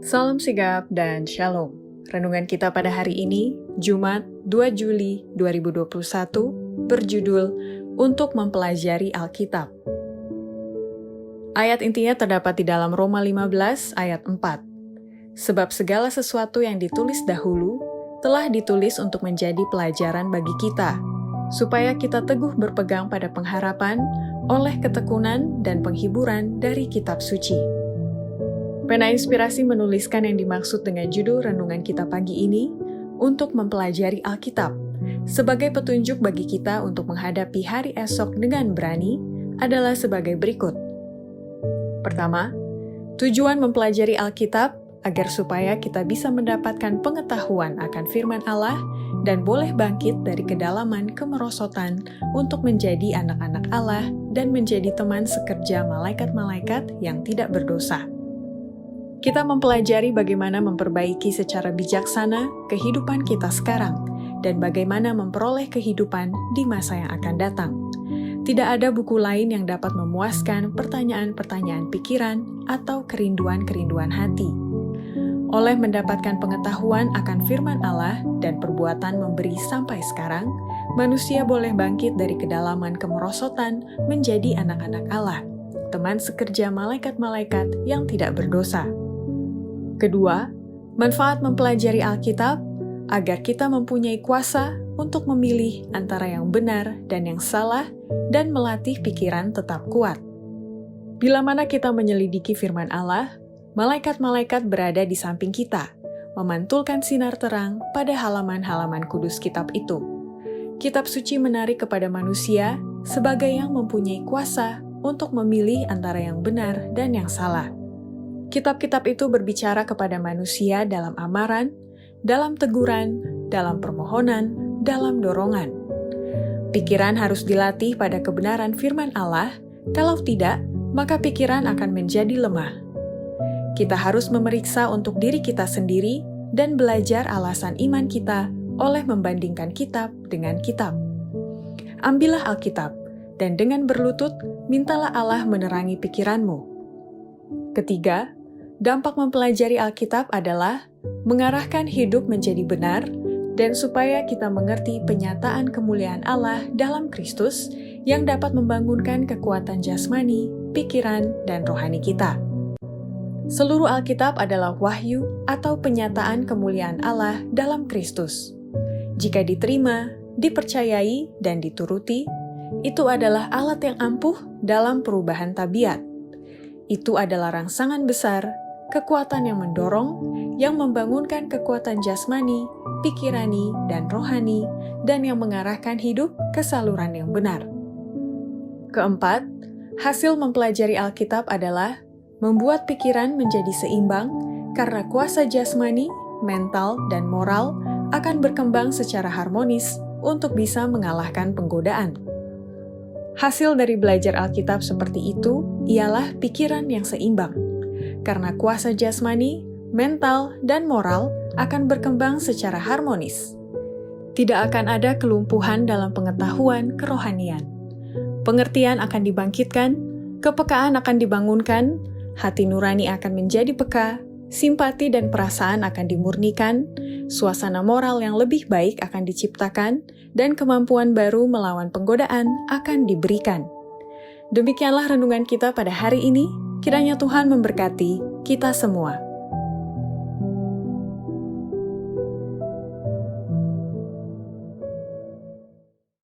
Salam sigap dan shalom. Renungan kita pada hari ini, Jumat 2 Juli 2021, berjudul Untuk Mempelajari Alkitab. Ayat intinya terdapat di dalam Roma 15 ayat 4. Sebab segala sesuatu yang ditulis dahulu telah ditulis untuk menjadi pelajaran bagi kita, supaya kita teguh berpegang pada pengharapan oleh ketekunan dan penghiburan dari kitab suci. Pena Inspirasi menuliskan yang dimaksud dengan judul renungan kita pagi ini, untuk mempelajari Alkitab, sebagai petunjuk bagi kita untuk menghadapi hari esok dengan berani, adalah sebagai berikut. Pertama, tujuan mempelajari Alkitab agar supaya kita bisa mendapatkan pengetahuan akan firman Allah dan boleh bangkit dari kedalaman kemerosotan untuk menjadi anak-anak Allah dan menjadi teman sekerja malaikat-malaikat yang tidak berdosa. Kita mempelajari bagaimana memperbaiki secara bijaksana kehidupan kita sekarang dan bagaimana memperoleh kehidupan di masa yang akan datang. Tidak ada buku lain yang dapat memuaskan pertanyaan-pertanyaan pikiran atau kerinduan-kerinduan hati. Oleh mendapatkan pengetahuan akan firman Allah dan perbuatan memberi sampai sekarang, manusia boleh bangkit dari kedalaman kemerosotan menjadi anak-anak Allah, teman sekerja malaikat-malaikat yang tidak berdosa. Kedua, manfaat mempelajari Alkitab agar kita mempunyai kuasa untuk memilih antara yang benar dan yang salah dan melatih pikiran tetap kuat. Bila mana kita menyelidiki firman Allah, malaikat-malaikat berada di samping kita, memantulkan sinar terang pada halaman-halaman kudus kitab itu. Kitab suci menarik kepada manusia sebagai yang mempunyai kuasa untuk memilih antara yang benar dan yang salah. Kitab-kitab itu berbicara kepada manusia dalam amaran, dalam teguran, dalam permohonan, dalam dorongan. Pikiran harus dilatih pada kebenaran firman Allah, kalau tidak, maka pikiran akan menjadi lemah. Kita harus memeriksa untuk diri kita sendiri dan belajar alasan iman kita oleh membandingkan kitab dengan kitab. Ambillah Alkitab, dan dengan berlutut, mintalah Allah menerangi pikiranmu. Ketiga, dampak mempelajari Alkitab adalah mengarahkan hidup menjadi benar dan supaya kita mengerti penyataan kemuliaan Allah dalam Kristus yang dapat membangunkan kekuatan jasmani, pikiran, dan rohani kita. Seluruh Alkitab adalah wahyu atau penyataan kemuliaan Allah dalam Kristus. Jika diterima, dipercayai, dan dituruti, itu adalah alat yang ampuh dalam perubahan tabiat. Itu adalah rangsangan besar, kekuatan yang mendorong, yang membangunkan kekuatan jasmani, pikirani, dan rohani, dan yang mengarahkan hidup ke saluran yang benar. Keempat, hasil mempelajari Alkitab adalah membuat pikiran menjadi seimbang karena kuasa jasmani, mental, dan moral akan berkembang secara harmonis untuk bisa mengalahkan penggodaan. Hasil dari belajar Alkitab seperti itu ialah pikiran yang seimbang, karena kuasa jasmani, mental, dan moral akan berkembang secara harmonis. Tidak akan ada kelumpuhan dalam pengetahuan kerohanian. Pengertian akan dibangkitkan, kepekaan akan dibangunkan, hati nurani akan menjadi peka, simpati dan perasaan akan dimurnikan, suasana moral yang lebih baik akan diciptakan, dan kemampuan baru melawan penggodaan akan diberikan. Demikianlah renungan kita pada hari ini. Kiranya Tuhan memberkati kita semua.